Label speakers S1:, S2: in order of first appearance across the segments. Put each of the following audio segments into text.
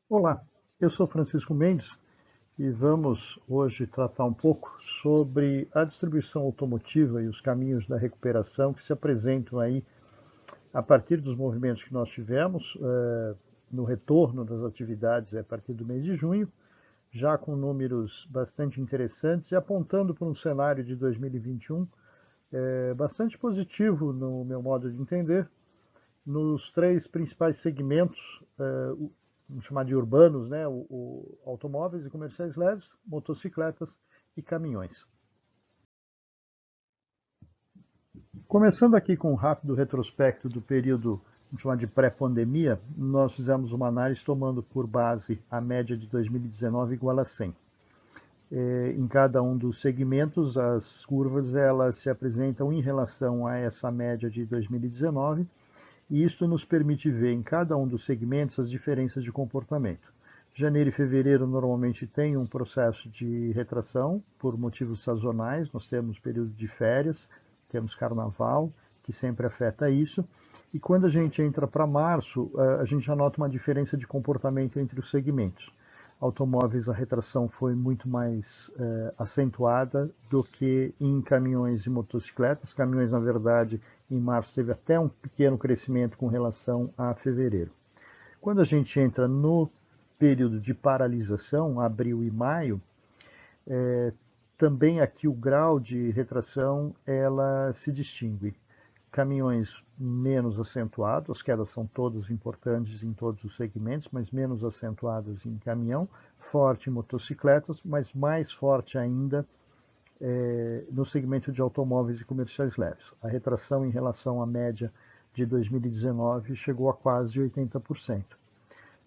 S1: Olá, eu sou Francisco Mendes e vamos hoje tratar um pouco sobre a distribuição automotiva e os caminhos da recuperação que se apresentam aí a partir dos movimentos que nós tivemos no retorno das atividades a partir do mês de junho, já com números bastante interessantes e apontando para um cenário de 2021 bastante positivo no meu modo de entender, nos três principais segmentos, vamos chamar de urbanos, né? O automóveis e comerciais leves, motocicletas e caminhões. Começando aqui com um rápido retrospecto do período, vamos chamar de pré-pandemia, nós fizemos uma análise tomando por base a média de 2019 igual a 100. Em cada um dos segmentos, as curvas elas se apresentam em relação a essa média de 2019 e isto nos permite ver em cada um dos segmentos as diferenças de comportamento. Janeiro e fevereiro normalmente tem um processo de retração por motivos sazonais, nós temos período de férias, temos carnaval, que sempre afeta isso, e quando a gente entra para março, a gente já nota uma diferença de comportamento entre os segmentos. Automóveis, a retração foi muito mais acentuada do que em caminhões e motocicletas. Caminhões, na verdade, em março teve até um pequeno crescimento com relação a fevereiro. Quando a gente entra no período de paralisação, abril e maio, também aqui o grau de retração ela se distingue. Caminhões menos acentuados, as quedas são todas importantes em todos os segmentos, mas menos acentuadas em caminhão, forte em motocicletas, mas mais forte ainda no segmento de automóveis e comerciais leves. A retração em relação à média de 2019 chegou a quase 80%.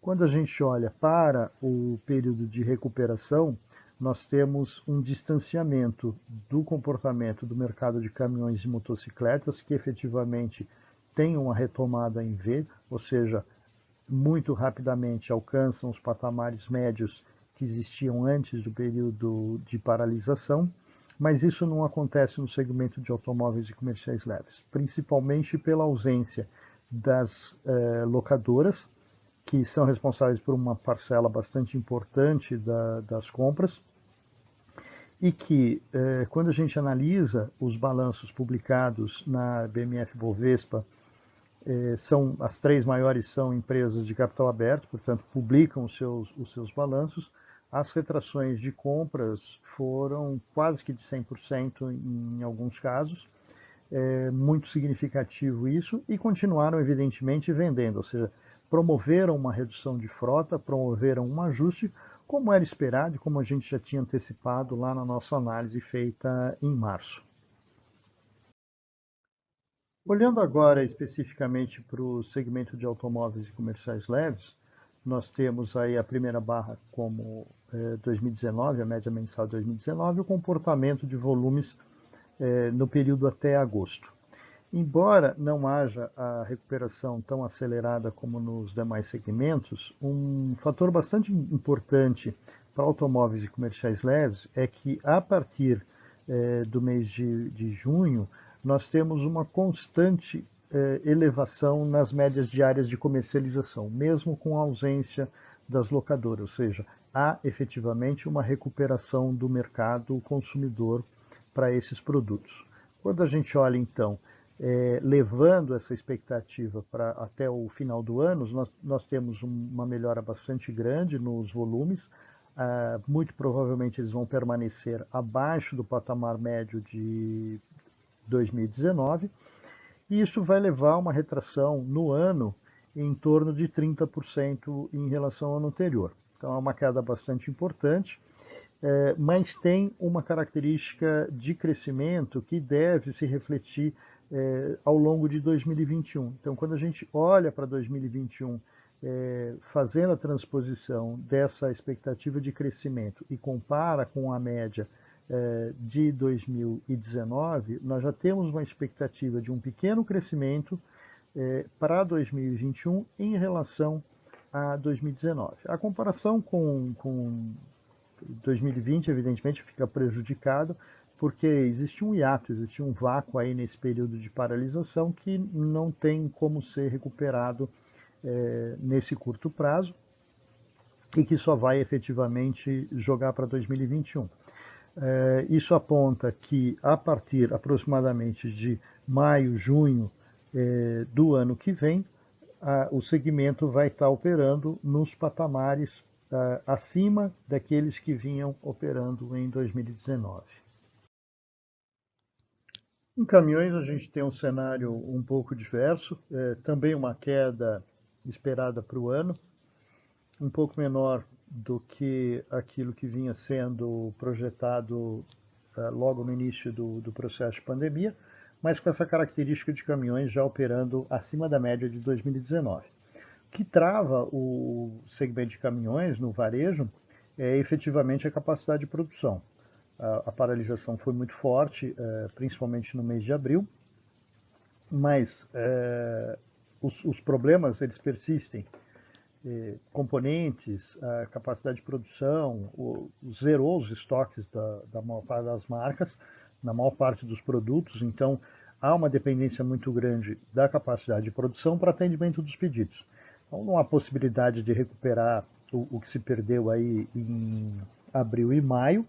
S1: Quando a gente olha para o período de recuperação, nós temos um distanciamento do comportamento do mercado de caminhões e motocicletas, que efetivamente tem uma retomada em V, ou seja, muito rapidamente alcançam os patamares médios que existiam antes do período de paralisação, mas isso não acontece no segmento de automóveis e comerciais leves, principalmente pela ausência das locadoras, que são responsáveis por uma parcela bastante importante das compras, e que, quando a gente analisa os balanços publicados na BMF Bovespa, as três maiores são empresas de capital aberto, portanto, publicam os seus balanços. As retrações de compras foram quase que de 100% em alguns casos, muito significativo isso, e continuaram, evidentemente, vendendo, ou seja, promoveram uma redução de frota, promoveram um ajuste, como era esperado e como a gente já tinha antecipado lá na nossa análise feita em março. Olhando agora especificamente para o segmento de automóveis e comerciais leves, nós temos aí a primeira barra como 2019, a média mensal de 2019, o comportamento de volumes no período até agosto. Embora não haja a recuperação tão acelerada como nos demais segmentos, um fator bastante importante para automóveis e comerciais leves é que, a partir do mês de junho, nós temos uma constante elevação nas médias diárias de comercialização, mesmo com a ausência das locadoras, ou seja, há efetivamente uma recuperação do mercado consumidor para esses produtos. Quando a gente olha, então, levando essa expectativa para até o final do ano, nós temos uma melhora bastante grande nos volumes. Muito provavelmente eles vão permanecer abaixo do patamar médio de 2019, e isso vai levar a uma retração no ano em torno de 30% em relação ao ano anterior. Então é uma queda bastante importante, mas tem uma característica de crescimento que deve se refletir ao longo de 2021. Então, quando a gente olha para 2021, fazendo a transposição dessa expectativa de crescimento e compara com a média de 2019, nós já temos uma expectativa de um pequeno crescimento para 2021 em relação a 2019. A comparação com 2020, evidentemente, fica prejudicado, porque existe um hiato, existe um vácuo aí nesse período de paralisação que não tem como ser recuperado nesse curto prazo. e que só vai efetivamente jogar para 2021. Isso aponta que a partir aproximadamente de maio, junho do ano que vem, o segmento vai estar operando nos patamares acima daqueles que vinham operando em 2019. Em caminhões a gente tem um cenário um pouco diverso, também uma queda esperada para o ano, um pouco menor do que aquilo que vinha sendo projetado logo no início do processo de pandemia, mas com essa característica de caminhões já operando acima da média de 2019. O que trava o segmento de caminhões no varejo é efetivamente a capacidade de produção. A paralisação foi muito forte, principalmente no mês de abril, mas os problemas eles persistem. Componentes, a capacidade de produção, zerou os estoques da maior parte das marcas, na maior parte dos produtos, então há uma dependência muito grande da capacidade de produção para atendimento dos pedidos. Então não há possibilidade de recuperar o que se perdeu aí em abril e maio,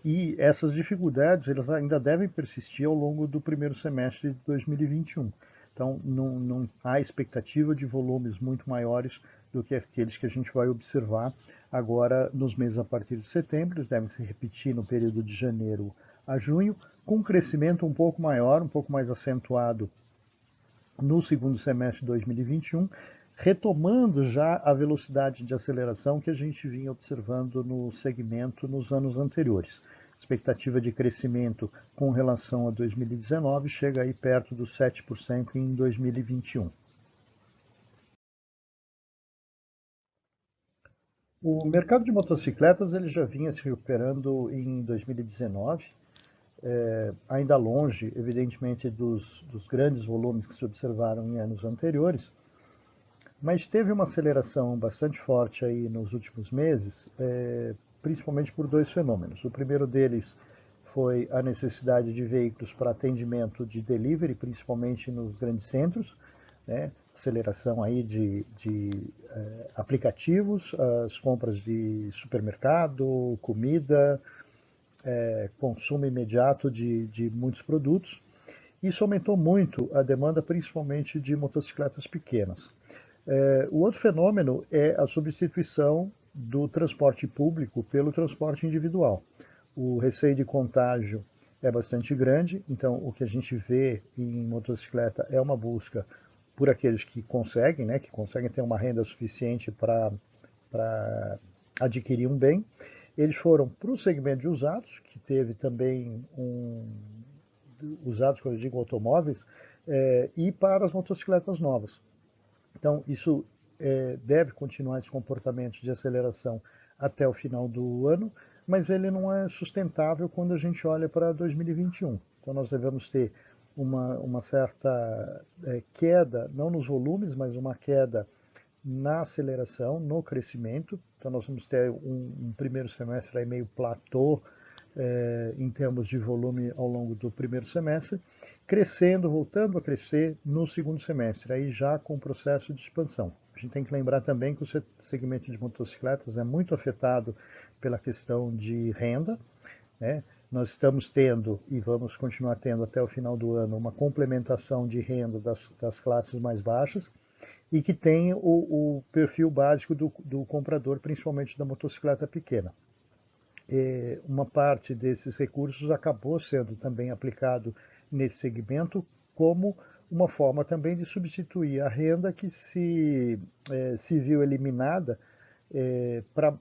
S1: e essas dificuldades elas ainda devem persistir ao longo do primeiro semestre de 2021. Então, não há expectativa de volumes muito maiores do que aqueles que a gente vai observar agora nos meses a partir de setembro. Eles devem se repetir no período de janeiro a junho, com um crescimento um pouco maior, um pouco mais acentuado no segundo semestre de 2021, retomando já a velocidade de aceleração que a gente vinha observando no segmento nos anos anteriores. Expectativa de crescimento com relação a 2019 chega aí perto dos 7% em 2021. O mercado de motocicletas ele já vinha se recuperando em 2019, ainda longe, evidentemente, dos grandes volumes que se observaram em anos anteriores, mas teve uma aceleração bastante forte aí nos últimos meses, principalmente por dois fenômenos. O primeiro deles foi a necessidade de veículos para atendimento de delivery, principalmente nos grandes centros, né? Aceleração aí de aplicativos, as compras de supermercado, comida, consumo imediato de muitos produtos. Isso aumentou muito a demanda, principalmente de motocicletas pequenas. O outro fenômeno é a substituição do transporte público pelo transporte individual. O receio de contágio é bastante grande, então o que a gente vê em motocicleta é uma busca por aqueles que conseguem, né, que conseguem ter uma renda suficiente para adquirir um bem. Eles foram para o segmento de usados, que teve também usados, quando eu digo automóveis, e para as motocicletas novas. Então, isso deve continuar esse comportamento de aceleração até o final do ano, mas ele não é sustentável quando a gente olha para 2021. Então, nós devemos ter uma certa queda, não nos volumes, mas uma queda na aceleração, no crescimento. Então, nós vamos ter um primeiro semestre aí meio platô em termos de volume ao longo do primeiro semestre, crescendo, voltando a crescer no segundo semestre, aí já com o processo de expansão. A gente tem que lembrar também que o segmento de motocicletas é muito afetado pela questão de renda, né? Nós estamos tendo, e vamos continuar tendo até o final do ano, uma complementação de renda das classes mais baixas, e que tem o perfil básico do comprador, principalmente da motocicleta pequena. Uma parte desses recursos acabou sendo também aplicado nesse segmento como uma forma também de substituir a renda que se viu eliminada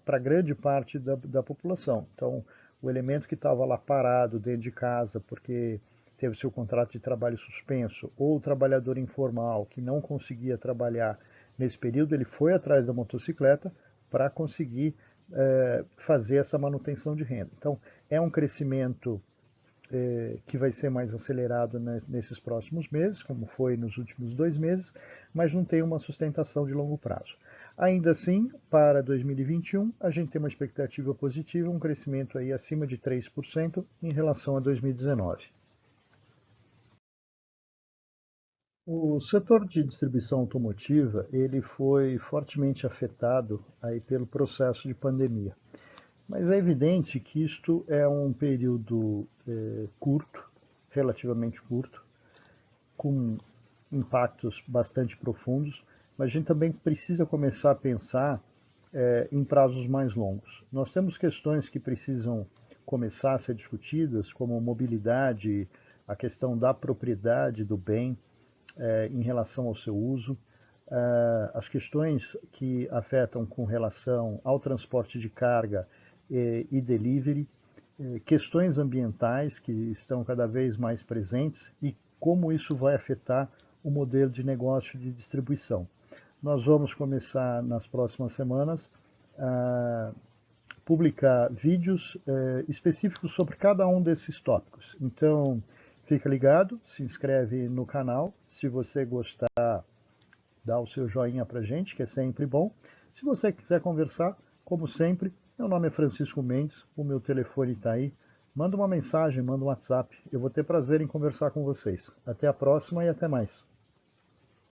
S1: para grande parte da população. Então, o elemento que estava lá parado dentro de casa porque teve seu contrato de trabalho suspenso, ou o trabalhador informal que não conseguia trabalhar nesse período, ele foi atrás da motocicleta para conseguir fazer essa manutenção de renda. Então, é um crescimento que vai ser mais acelerado nesses próximos meses, como foi nos últimos 2 meses, mas não tem uma sustentação de longo prazo. Ainda assim, para 2021, a gente tem uma expectativa positiva, um crescimento aí acima de 3% em relação a 2019. O setor de distribuição automotiva, ele foi fortemente afetado aí pelo processo de pandemia. Mas é evidente que isto é um período curto, relativamente curto, com impactos bastante profundos, mas a gente também precisa começar a pensar em prazos mais longos. Nós temos questões que precisam começar a ser discutidas, como mobilidade, a questão da propriedade do bem em relação ao seu uso, as questões que afetam com relação ao transporte de carga e delivery, questões ambientais que estão cada vez mais presentes e como isso vai afetar o modelo de negócio de distribuição. Nós vamos começar nas próximas semanas a publicar vídeos específicos sobre cada um desses tópicos. Então, fica ligado, se inscreve no canal. Se você gostar, dá o seu joinha pra gente, que é sempre bom. Se você quiser conversar, como sempre, meu nome é Francisco Mendes, o meu telefone está aí. Manda uma mensagem, manda um WhatsApp. Eu vou ter prazer em conversar com vocês. Até a próxima e até mais.